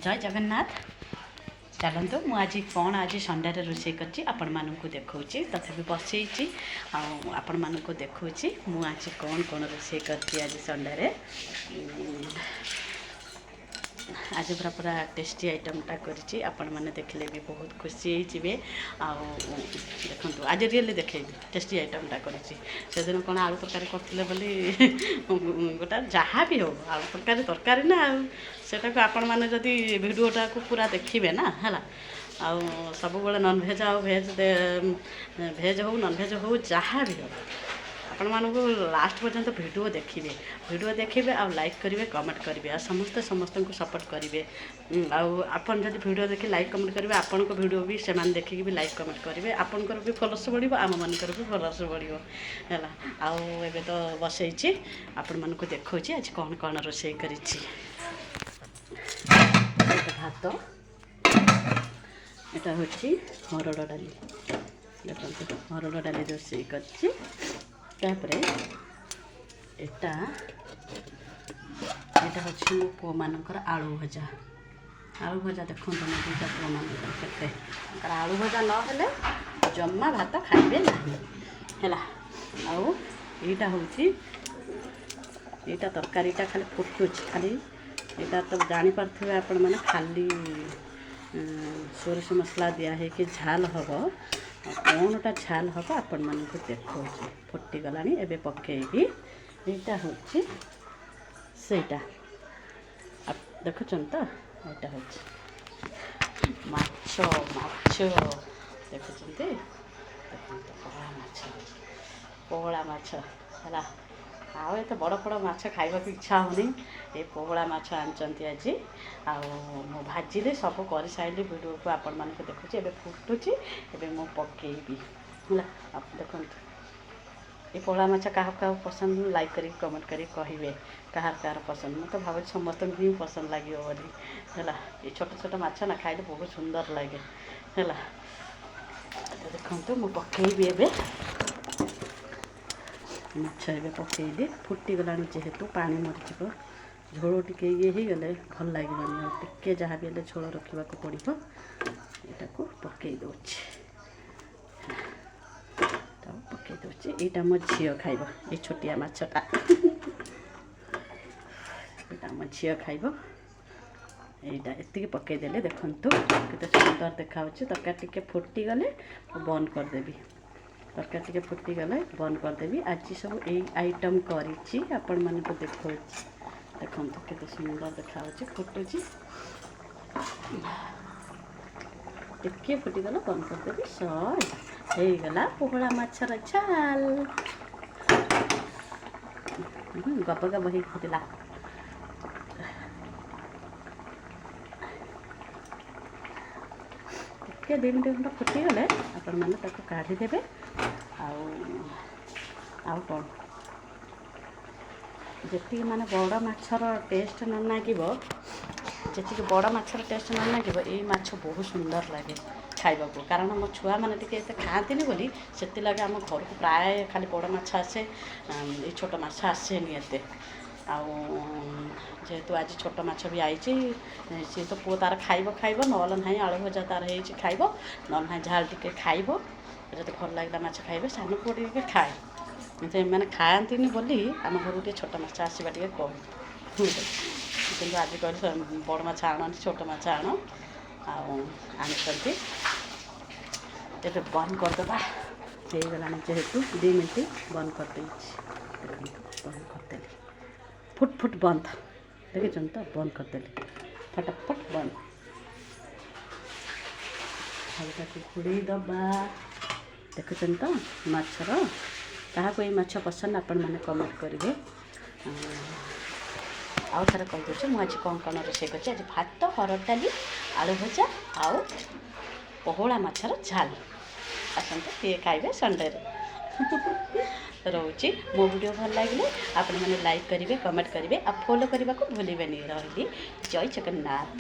जय जगन्नाथ। चलतु मु आज कौन आज संडे रोषे कर आपण मानक देखा तथापि बसई आपण मानक देखा मु आज कौन कौन रोषे कर आज संडे आज पूरा पूरा टेस्टी आइटमटा करी आपण मैंने देखले भी बहुत खुशी होइबे। देखो आज रियली देखेबी टेस्टी आइटमटा करी दिन कौन आलू तरकारी करते बोली गोटा जहाँ भी हो आलू तरकारी तरकारी ना सेटा आपण मैंने जदि भिडियोटा को पूरा देखिए ना है सब नॉनभेज आ भेज हो नॉनभेज हो जहाँ भी हो आपण मानक लास्ट पर्यंत भिडियो देखिए आ लाइक करेंगे कमेंट करेंगे आ समस्ते समस्त को सपोर्ट करेंगे आपन जब भिडियो देखि लाइक कमेंट करेंगे आपण को भिडियो भी से देखिए भी लाइक कमेंट करेंगे आपंकर भी फॉलोअर्स बढ़ो आम मानकर भी फॉलोअर्स बढ़ो है आवे तो बसई आपण मानक देखा आज कौन कौन रोषे कर भात यहाँ हूँ हरड़ डाली देखो हरड़ डाली रोषे कर तापरे एटा हूँ मो पुओ मानकर आलू भजा देखो मैं दुटा पुओ मान आलू भजा ना जमा भात खाइबे ना है आईटा हूँ यहाँ तरकारीटा खाली फुटुच खाली यहाँ तो जापारे आपण मैंने खाली सोरिष मसला दिहे कि झाल हम कौनटा झाल हम आपण मानक देखा फुटीगला एवं पकईबी यहाँ हूँ सेटा देखुन तो यहाँ हूँ माछ माछ देखुं पोहला माछ है आउ ये बड़ बड़ माछ खाइबा इच्छा होनी ये पोहला माछ आनचंती आज मु भाजिले सब कर सारे वीडियो को आपण मानक देखुची एबे फुटुची एबे मु पकेबी है देखो ये पोहला माछ क्या पसंद लाइक करी कमेंट करी कहिबे कहार पसंद मैं तो भाव समस्त ही पसंद लगे बोली है ये छोट छोट माछ ना खाइले बहुत सुंदर लगे है देखो मु पकेबी एबे माछ ए पकईदे फुटीगला जेहेतु पानी मरीज झोल टे ये गले भल लगे टे जहाँ भी झोल रखा पड़ो यहाँ को पकई दौच पकई दौचे यहाँ मो झी खाइब ये छोटिया माछटा यहाँ मो झी खाइब यहाँ एति पकईदे देखु केते सुंदर देखा तरकारी टे फुटीगले बंद करदेवी तरकारी टे फुटीगले बंद करदेवी आज सब यही आइटम करी आपण मानक देखा देखो केते सुंदर देखा फुटुची टिके फुटीगला बंद करदेवी सहीगला पोहला माछर झाल गप गप ही फुटला टिके 2 मिनट खंड फुटीगले आपण मैंने काढ़ीदेवे आउ कौन जी माने बड़ माछर टेस्ट न लगे जी बड़ माछर टेस्ट न लगे ये माछ बहुत सुंदर लगे खाइबा को कारण मो छुआ मैंने टे खाती बोली से लगे आम घर को प्राय खाली बड़ माछ आसे ये छोट माछ आसेनि एत जेहेतु आज छोट माछ भी आई सी तो पुओ तार खाइब ना आलू भजा तार खाइब ना झाल टे खाइब जो भल लगे माछ खाइबे सान पुओ टे खाए तो मैंने खाती बोली आम घर टे छोट माछ आसवा टे कम कि आज कह बड़ माछ आण छोट माछ आण आनी तेरे बंद करदे होगला जेहेतु 2 मिनट बंद करदे बंद करदेली फुट फुट बंद देखिए तो बंद करदेली फटाफट बंद हल्का खुड़ी दबा देखुन तो माछर क्या ये माछ पसंद आपण मैंने कमेंट करेंगे आउ थे कहीदे मुझे आज कौन कौन रोषे कर आज भात हरड़ डाली आलू भजा आउ पोहला माछर झाल आसते ये खाइबे संडे रोचे मो वीडियो भल लगे आपण मैंने लाइक करेंगे कमेंट करेंगे आ फॉलो करने को भूलें रही। जय जगन्नाथ।